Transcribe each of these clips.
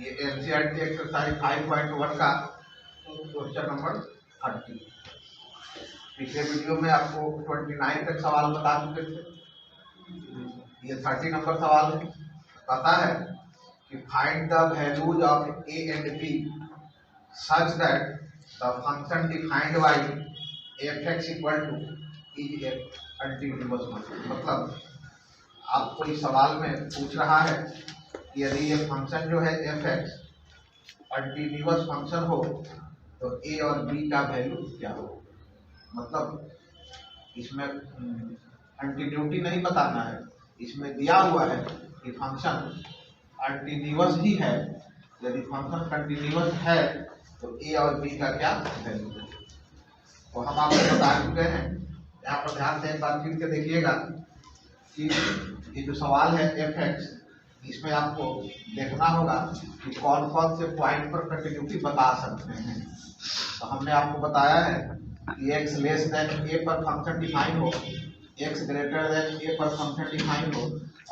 ये NCERT exercise 5.1 का question number 30। पिछले वीडियो में आपको 29 तक सवाल बता चुके थे। ये 30 नंबर सवाल है। पता है कि find the values of a and b such that the function defined by f x equal to is a continuous function. मतलब आपको इस सवाल में पूछ रहा है कि यदि ये फंक्शन जो है एफ एक्स कंटिन्यूअस फंक्शन हो तो ए और बी का वैल्यू क्या हो। मतलब इसमें कंटिन्यूटी नहीं बताना है, इसमें दिया हुआ है कि फंक्शन कंटिन्यूअस ही है। यदि फंक्शन कंटिन्यूअस है तो ए और बी का क्या वैल्यू है। तो हम आपको बता चुके हैं। यहाँ पर ध्यान से एक बार फिर के देखिएगा कि ये जो सवाल है एफ एक्स, इसमें आपको देखना होगा कि कौन कौन से पॉइंट पर कंटिन्यूटी बता सकते हैं। तो हमने आपको बताया है कि x लेस देन a पर फंक्शन डिफाइन हो, x ग्रेटर देन a पर फंक्शन डिफाइन हो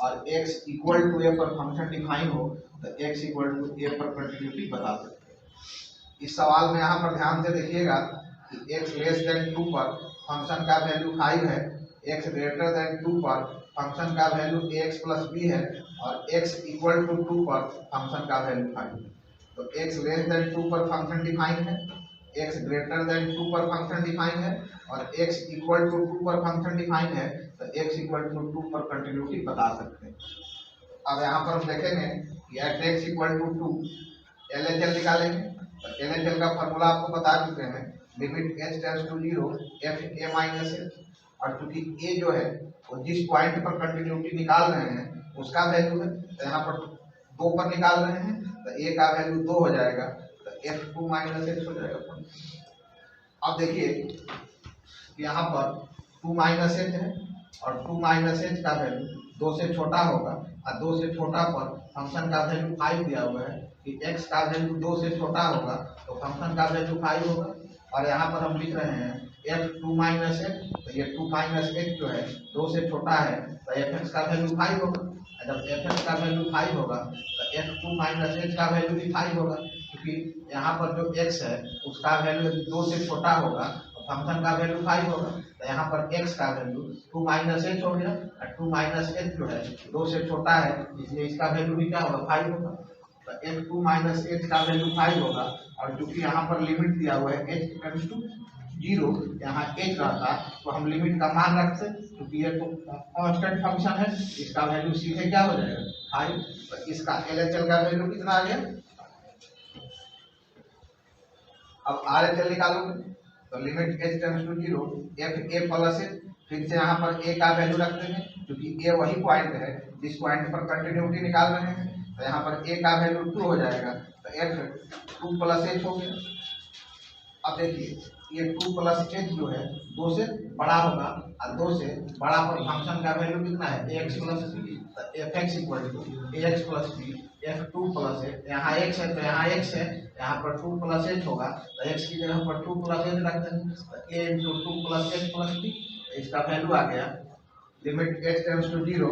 और x इक्वल टू a पर फंक्शन डिफाइन हो तो x इक्वल टू a पर कंटिन्यूटी बता सकते हैं। इस सवाल में यहाँ पर ध्यान से देखिएगा कि x लेस देन 2 पर फंक्शन का वैल्यू 5 है, x ग्रेटर देन 2 पर फंक्शन का वैल्यू ax प्लस b है और x इक्वल टू 2 पर फंक्शन का वैल्यू 5 है। तो x लेस देन 2 पर फंक्शन डिफाइन है, x ग्रेटर देन 2 पर फंक्शन डिफाइन है और x इक्वल टू 2 पर फंक्शन डिफाइन है तो x इक्वल टू 2 पर कंटिन्यूटी बता सकते हैं। अब यहाँ पर हम देखेंगे कि at x equal to 2 LHL निकालेंगे। तो LHL का फॉर्मूला आपको बता चुके हैं, limit h tends to 0 f a minus h। और चूंकि a जो है वो जिस पॉइंट पर कंटिन्यूटी निकाल रहे हैं उसका वैल्यू है, तो यहाँ पर 2 पर निकाल रहे हैं तो a का वैल्यू 2 हो जाएगा तो f2 माइनस h हो जाएगा। अब देखिए यहाँ पर 2 माइनस h है और 2 माइनस h का वैल्यू 2 से छोटा होगा और 2 से छोटा पर फंक्शन का वैल्यू 5 दिया हुआ है कि x का वैल्यू 2 से छोटा होगा तो फंक्शन का वैल्यू 5 होगा। और यहाँ पर हम लिख रहे हैं f2 माइनस h, तो ये 2 माइनस h जो है 2 से छोटा है तो fx का वैल्यू 5 होगा। जब fx का वैल्यू 5 होगा तो f2 माइनस h का वैल्यू भी 5 होगा, क्योंकि यहाँ पर जो x है उसका वैल्यू यदि 2 से छोटा होगा तो फंक्शन का वैल्यू 5 होगा। तो यहाँ पर x का वैल्यू 2 माइनस h हो गया और 2 माइनस h जो है 2 से छोटा है इसलिए इसका वैल्यू भी क्या होगा 5 होगा। तो f2 माइनस h का वैल्यू 5 होगा और चूंकि यहाँ पर लिमिट दिया हुआ है h टेंड्स टू 0, यहाँ h रहता तो हम लिमिट का मान रखते क्योंकि ये तो कांस्टेंट फंक्शन है, इसका वैल्यू सीधे क्या हो जाएगा 5। तो इसका LHL का वैल्यू कितना आ गया। अब RHL निकालोगे तो limit h tends to 0 f a plus h, फिर से यहाँ पर a का वैल्यू रख देंगे क्योंकि a वही पॉइंट है जिस पॉइंट पर कंटिन्यूटी निकाल रहे हैं। तो यहाँ पर a का वैल्यू 2 हो जाएगा तो f2 प्लस h हो गया। अब देखिए ये 2 प्लस h जो है 2 से बड़ा होगा और 2 से बड़ा पर फंक्शन का वैल्यू कितना है ax प्लस b, तो fx equal to ax plus b f2 plus h। यहाँ x है तो यहाँ x है, यहाँ पर 2 प्लस h होगा तो x की जगह पर 2 प्लस h रख देंगे तो a into 2 plus h plus b, इसका वैल्यू आ गया limit h tends to 0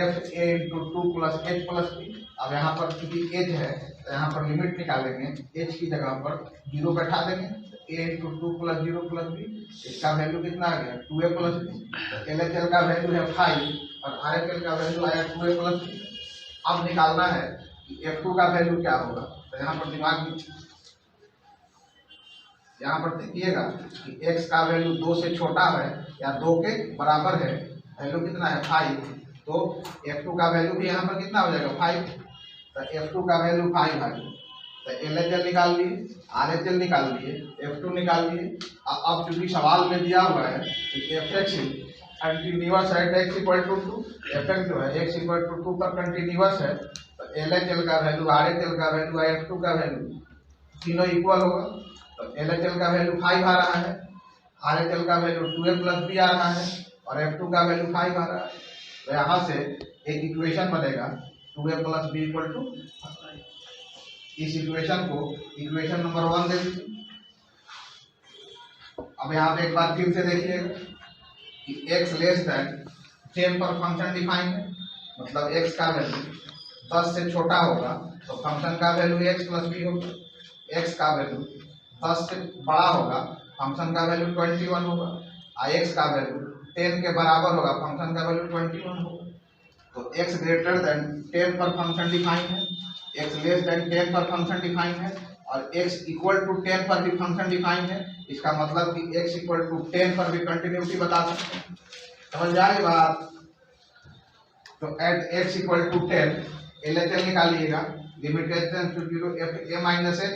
f a into 2 plus h plus b। अब यहाँ पर चूंकि h है तो यहाँ पर लिमिट निकालेंगे, h की जगह पर 0 बैठा देंगे a into 2 plus 0 plus b, इसका वैल्यू कितना आ गया 2a प्लस b। तो LHL का वैल्यू है 5 और RHL का वैल्यू आया 2a प्लस b। अब निकालना है कि f2 का वैल्यू क्या होगा। तो यहाँ पर दिमाग यहाँ पर देखिएगा कि x का वैल्यू 2 से छोटा है या 2 के बराबर है, वैल्यू कितना है 5, तो f2 का वैल्यू भी यहाँ पर कितना हो जाएगा 5। तो f2 का वैल्यू 5 है तो LHL निकाल लिए, RHL निकाल लिए, f2 निकाल लिए। अब चूंकि सवाल में दिया हुआ है कि fx कंटिन्यूअस है x इक्वल टू 2, fx जो है x इक्वल टू 2 पर कंटिन्यूअस है तो LHL का वैल्यू RHL का वैल्यू f2 का वैल्यू तीनों इक्वल होगा। तो LHL का वैल्यू 5 आ रहा है, RHL का वैल्यू 2a प्लस b आ रहा है और f2 का वैल्यू 5 आ रहा है। तो यहाँ से एक इक्वेशन बनेगा 2a plus b equal to. इस इक्वेशन को इक्वेशन नंबर 1 दे दीजिए। अब यहाँ पे एक बार फिर से देखिएगा कि x लेस देन 10 पर फंक्शन डिफाइन है, मतलब x का वैल्यू 10 से छोटा होगा तो फंक्शन का वैल्यू x प्लस बी होगा, x का वैल्यू 10 से बड़ा होगा फंक्शन का वैल्यू 21 होगा, और x का वैल्यू 10 के बराबर होगा फंक्शन का वैल्यू 21 होगा। तो x ग्रेटर देन 10 पर फंक्शन डिफाइन है, x लेस देन 10 पर फंक्शन डिफाइन है, और x इक्वल टू 10 पर भी फंक्शन डिफाइन है। इसका मतलब कि x इक्वल टू 10 पर भी कंटिन्यूटी बता सकते हैं। समझ में आ रही बात? तो at x equal to 10 LHS निकालिएगा, limit h tends to 0 f a minus h,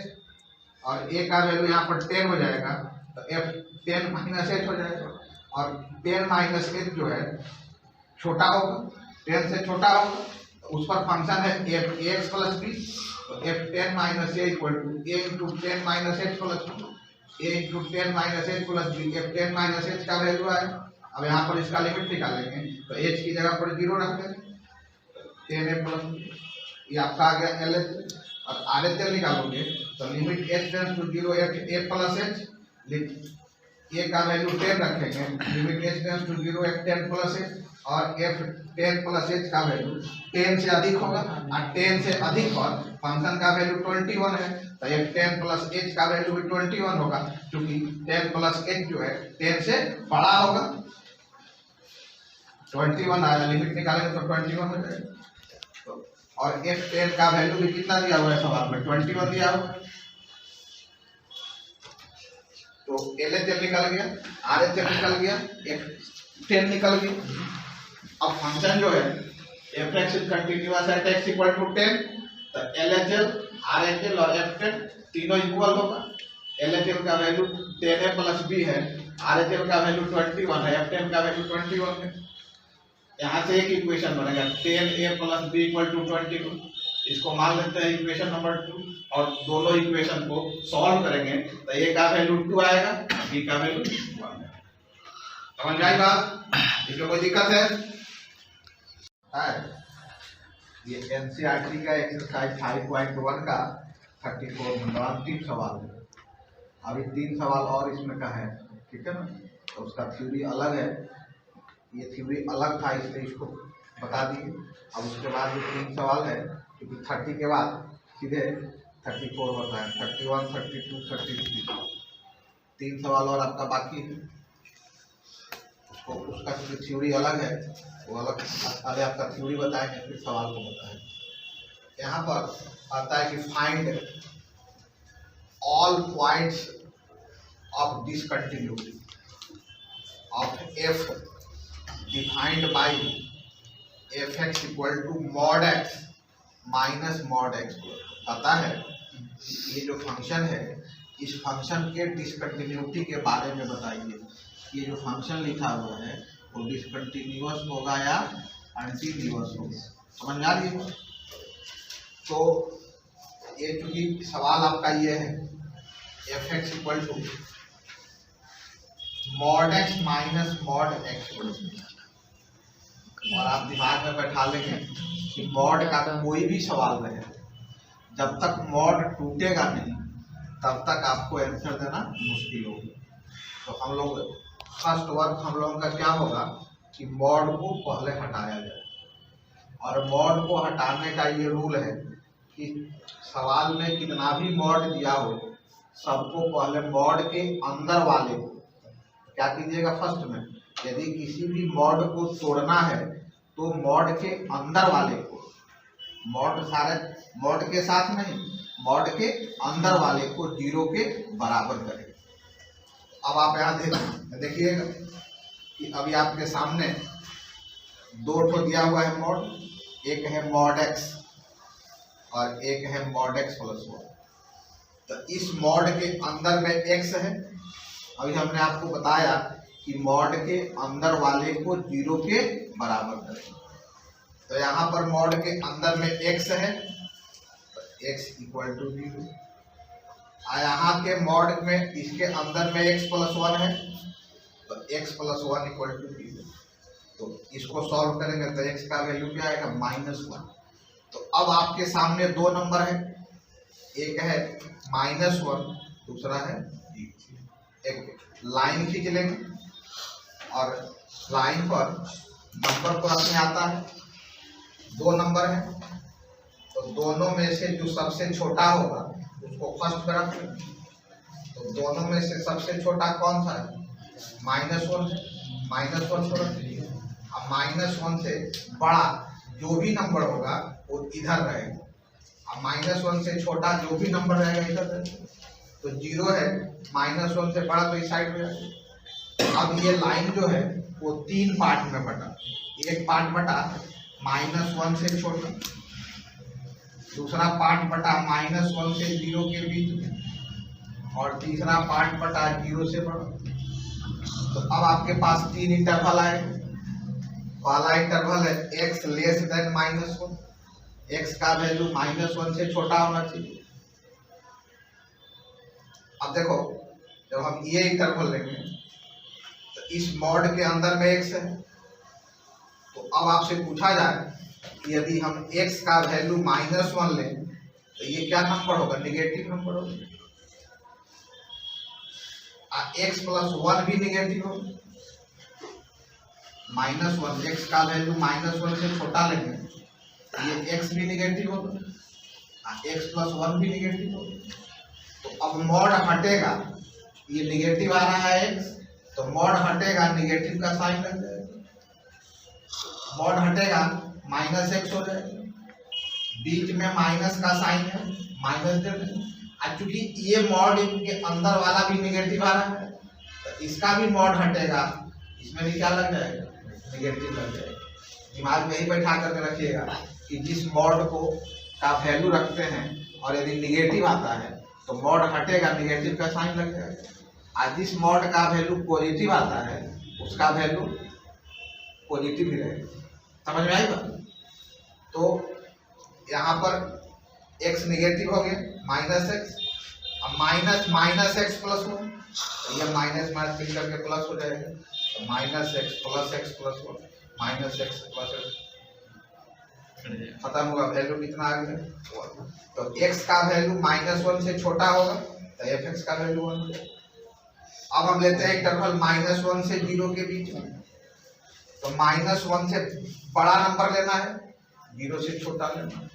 और a का वैल्यू यहाँ पर 10 हो जाएगा तो f 10 माइनस h हो जाएगा, और 10 माइनस h जो है छोटा होगा, 10 से छोटा होगा तो उस पर फंक्शन है f ax प्लस b, तो f 10 minus a equal to a into 10 minus h plus b, a into 10 minus h plus b, f 10 minus h का वैल्यू आएगा। अब यहाँ पर इसका लिमिट निकालेंगे तो h की जगह पर 0 रख देंगे, 10a प्लस ये आपका आ गया LHS, और RHS निकालोगे तो limit h tends to 0 f a plus h, a का वैल्यू 10 रखेंगे, limit h tends to 0 f 10 plus h, और f 10 प्लस h का वैल्यू 10 से अधिक होगा, और 10 से अधिक और फंक्शन का वैल्यू 21 है तो f 10 प्लस h का वैल्यू भी 21 होगा, क्योंकि 10 प्लस h जो है 10 से बड़ा होगा। 21 आया, लिमिट निकालेंगे तो 21 हो जाएगा। तो और f 10 का वैल्यू भी कितना दिया हुआ है सवाल में, 21 दिया हुआ है। तो LHS निकल गया, RHS निकल गया, f 10 निकल गया। अब फंक्शन जो है f(x) is continuous at x equal to 10, तो LHS, RHS और f10 तीनों इक्वल होगा। LHS का वैल्यू 10a प्लस b है, RHS का वैल्यू 21 है, f10 का वैल्यू 21 है। यहाँ से एक इक्वेशन बनेगा 10a plus b equal to 21, इसको मान लेते हैं इक्वेशन नंबर 2, और दोनों इक्वेशन को सॉल्व करेंगे तो a का वैल्यू 2 आएगा, b का वैल्यू 1 आएगा। समझ में आई बात? इसमें कोई दिक्कत है? ये NCERT का एक्सरसाइज 5.1 का 34 नंबर अंतिम सवाल है। अभी 3 सवाल और इसमें का है, ठीक है ना? तो उसका थ्योरी अलग है, ये थ्योरी अलग था इसलिए इसको बता दिए। अब उसके बाद जो 3 सवाल है, क्योंकि 30 के बाद सीधे 34 होता है, 31, 32, 33 3 सवाल और आपका बाकी है। उसको उसका थ्योरी अलग है, वो अलग पहले आपका थ्योरी बताएंगे फिर सवाल को बताएंगे। यहाँ पर आता है कि find all points of discontinuity of f defined by f(x) equal to mod x minus mod x। पता है ये जो फंक्शन है, इस फंक्शन के डिसकंटिन्यूटी के बारे में बताइए। ये जो फंक्शन लिखा हुआ है वो डिसकंटिन्यूअस होगा या कंटिन्यूअस होगा, समझ में आ रही है? तो ये चूंकि सवाल आपका ये है f(x) equal to mod x minus mod x, और आप दिमाग में बैठा लेंगे कि मॉड का कोई भी सवाल रहे, जब तक मॉड टूटेगा नहीं तब तक आपको आंसर देना मुश्किल होगी। तो हम लोग फर्स्ट वर्क हम लोगों का क्या होगा कि मॉड को पहले हटाया जाए, और मॉड को हटाने का ये रूल है कि सवाल में कितना भी मॉड दिया हो सबको पहले मॉड के अंदर वाले को क्या कीजिएगा, फर्स्ट में यदि किसी भी मॉड को तोड़ना है तो मॉड के अंदर वाले को, मॉड सारे मॉड के साथ नहीं, मॉड के अंदर वाले को 0 के बराबर करें। अब आप यहाँ देखिएगा कि अभी आपके सामने 2 ठो दिया हुआ है मॉड, एक है mod x और एक है mod x प्लस 1। तो इस मॉड के अंदर में x है, अभी हमने आपको बताया कि मॉड के अंदर वाले को 0 के बराबर करें। तो यहाँ पर मॉड के अंदर में x है, तो x इक्वल टू 0। यहाँ के मॉड में इसके अंदर में x प्लस 1 है, तो x प्लस 1 इक्वल टू 0। तो इसको सॉल्व करेंगे तो x का वैल्यू क्या आएगा, -1। तो अब आपके सामने 2 नंबर है, एक है -1, दूसरा है 0। एक लाइन खींच लेंगे और लाइन पर नंबर को रखने आता है, 2 नंबर है तो दोनों में से जो सबसे छोटा होगा उसको फर्स्ट पे रख लें। तो दोनों में से सबसे छोटा कौन सा है? -1 है, -1 को रख लीजिए। अब -1 से बड़ा जो भी नंबर होगा वो इधर रहेगा, अब -1 से छोटा जो भी नंबर रहेगा इधर रहेगा। तो 0 है, -1 से बड़ा तो इस साइड में है। अब ये लाइन जो है वो 3 पार्ट में बटा। एक पार्ट बटा -1 से छोटा, दूसरा पार्ट बटा -1 से 0 के बीच में, और तीसरा पार्ट बटा 0 से बड़ा। तो अब आपके पास 3 इंटरवल आए। पहला इंटरवल है x लेस देन -1, x का वैल्यू -1 से छोटा होना चाहिए। अब देखो जब हम ये इंटरवल लेंगे तो इस मॉड के अंदर में x है, तो अब आपसे पूछा जाए कि यदि हम x का वैल्यू -1 लें तो ये क्या नंबर होगा? निगेटिव नंबर होगा। x + 1 भी निगेटिव होगा। -1 x का वैल्यू -1 से छोटा लेंगे तो ये x भी निगेटिव होगा, x + 1 भी निगेटिव होगा। तो अब मॉड हटेगा, ये निगेटिव आ रहा है x, तो मॉड हटेगा, निगेटिव का साइन लग जाएगा। मॉड हटेगा -x हो जाएगा, बीच में माइनस का साइन है, माइनस दे देंगे। चूंकि ये मॉड इनके अंदर वाला भी निगेटिव आ रहा है तो इसका भी मॉड हटेगा, इसमें भी क्या लग जाएगा? निगेटिव लग जाएगा। दिमाग में ही बैठा करके रखिएगा कि जिस मॉड को का वैल्यू रखते हैं और यदि निगेटिव आता है तो मॉड हटेगा, निगेटिव का साइन लग जाएगा। और जिस मॉड का वैल्यू पॉजिटिव आता है उसका वैल्यू पॉजिटिव ही रहेगा। समझ में आई बात? तो यहाँ पर x निगेटिव हो गया, -x, अब -x + 1, तो ये माइनस मिल करके प्लस हो जाएगा। तो -x + x + 1, -x + x खत्म होगा। वैल्यू कितना आ गया? 1। तो x का वैल्यू -1 से छोटा होगा तो fx का वैल्यू 1 हो जाएगा। अब हम लेते हैं इंटरवल -1 से 0 के बीच में। तो -1 से बड़ा नंबर लेना है, 0 से छोटा लेना।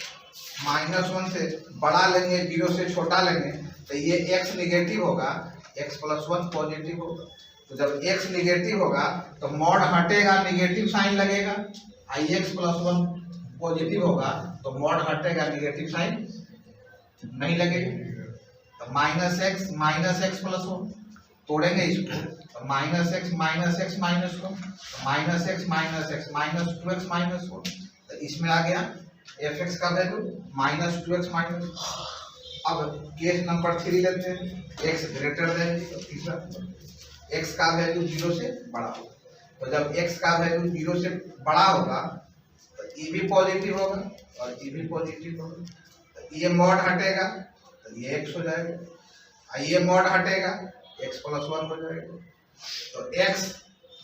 -1 से बड़ा लेंगे, 0 से छोटा लेंगे, तो ये x निगेटिव होगा, x + 1 पॉजिटिव होगा। तो जब x निगेटिव होगा तो मॉड हटेगा, निगेटिव साइन लगेगा। x + 1 पॉजिटिव होगा तो मॉड हटेगा, निगेटिव साइन नहीं लगेगा। तो -x + 1 तोड़ेंगे इसको, तो -x -x -1, -x -x -2x -1, तो इसमें आ गया fx का वैल्यू -2x -। अब केस नंबर 3 लेते हैं, x ग्रेटर देन, तो तीसरा x का वैल्यू 0 से बड़ा होगा। तो जब x का वैल्यू 0 से बड़ा होगा तो ये भी पॉजिटिव होगा और ये भी पॉजिटिव होगा। तो ये मॉड हटेगा तो ये x हो जाएगा, और ये मॉड हटेगा x + 1 हो जाएगा। तो x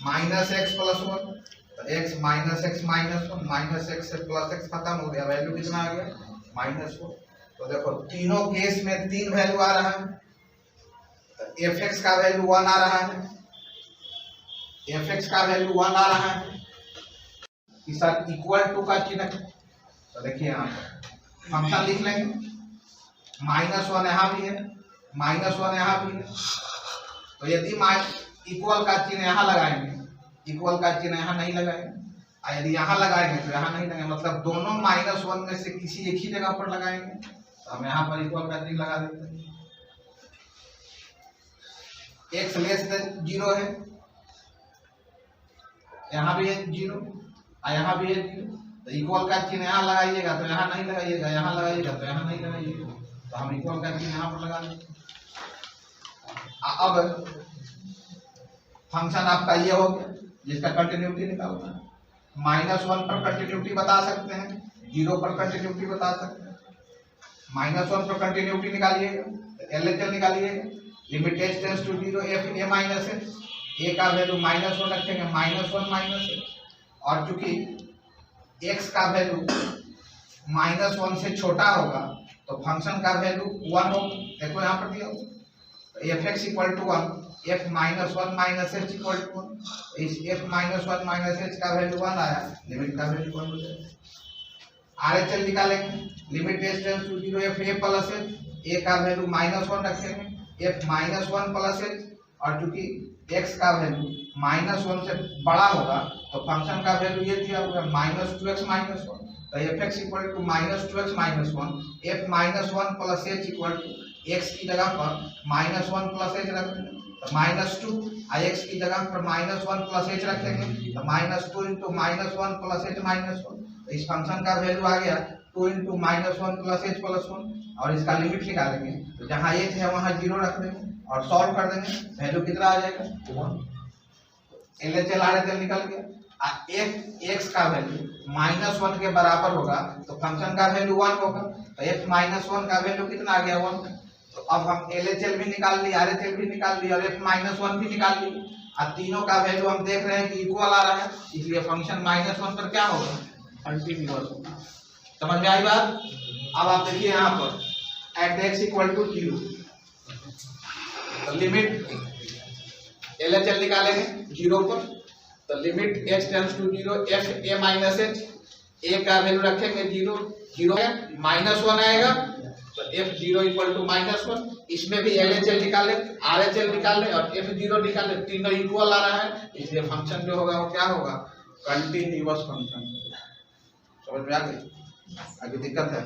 -x + 1, तो x -x -1, -x से +x खत्म हो गया, वैल्यू कितना आ गया? -1। तो देखो तीनों केस में 3 वैल्यू आ रहा है। तो fx का वैल्यू 1 आ रहा है, fx का वैल्यू 1 आ रहा है, इस इक्वल टू का चिन्ह। तो देखिए यहाँ पर फंक्शन लिख लेंगे, -1 यहाँ भी है, -1 यहाँ भी है। तो यदि इक्वल का चिन्ह यहाँ लगाएंगे, इक्वल का चिन्ह यहाँ नहीं लगाएंगे, और यदि यहाँ लगाएंगे तो यहाँ नहीं लगाएंगे, मतलब दोनों -1 में से किसी एक ही जगह पर लगाएंगे। तो हम यहाँ पर इक्वल का चिन्ह लगा देते हैं। x लेस देन 0 है, यहाँ भी है 0 और यहाँ भी है 0, तो इक्वल का चिन्ह यहाँ लगाइएगा तो यहाँ नहीं लगाइएगा, यहाँ लगाइएगा तो यहाँ नहीं लगाइएगा। तो हम इक्वल का चिन्ह यहाँ पर लगा देते हैं। अब फंक्शन आपका ये हो गया जिसका कंटिन्यूटी निकालना है। -1 पर कंटिन्यूटी बता सकते हैं, 0 पर कंटिन्यूटी बता सकते हैं। -1 पर कंटिन्यूटी निकालिएगा, LHS निकालिएगा, limit h tends to 0 f a minus है, a का वैल्यू -1 रखेंगे, -1 है, और चूंकि x का वैल्यू -1 से छोटा होगा तो फंक्शन का वैल्यू 1 होगा। देखो यहाँ पर दिया होगा fx = 1, f -1 - h = 1, इस f -1 - h का वैल्यू 1 आया, लिमिट का वैल्यू 1 हो जाएगा। RHL निकालेंगे, limit h tends to 0 f a plus h, a का वैल्यू -1 रखेंगे, एफ -1 प्लस एच, और चूंकि एक्स का वैल्यू -1 से बड़ा होगा तो फंक्शन का वैल्यू ये दिया हुआ है -2x -1, तो fx equal to -2x -1, f -1 plus h equal to x की जगह पर -1 प्लस h रखेंगे तो -2, और x की जगह पर -1 प्लस h रखेंगे तो -2 इंटू -1 प्लस h -1, तो इस फंक्शन का वैल्यू आ गया 2 इंटू -1 प्लस h प्लस 1, और इसका लिमिट निकालेंगे तो जहाँ h है वहाँ 0 रख देंगे और सॉल्व कर देंगे, वैल्यू कितना आ जाएगा 1। LHL RHL निकल गया। x का वैल्यू -1 के बराबर होगा तो फंक्शन का वैल्यू 1 होगा, तो f -1 का वैल्यू कितना आ गया 1। तो अब हम LHL भी निकाल ली, RHL भी निकाल ली और f -1 भी निकाल ली, अब तीनों का वैल्यू हम देख रहे हैं कि इक्वल आ रहा है, इसलिए फंक्शन -1 पर क्या होगा कंटीन्यूअस होगा। समझ में आई बात। अब आप देखिए यहाँ पर एट x इक्वल टू 0 तो लिमिट LHL निकालेंगे 0 पर, तो limit h tends to 0 f a minus h, a का वैल्यू रखेंगे 0, 0 है -1 आएगा तो f 0 इक्वल टू -1, इसमें भी LHL निकाले, RHL निकाले और f 0 निकाले, तीनों इक्वल आ रहा है, इसलिए फंक्शन जो होगा वो क्या होगा कंटीन्यूअस फंक्शन। समझ में आ गई, आगे दिक्कत है।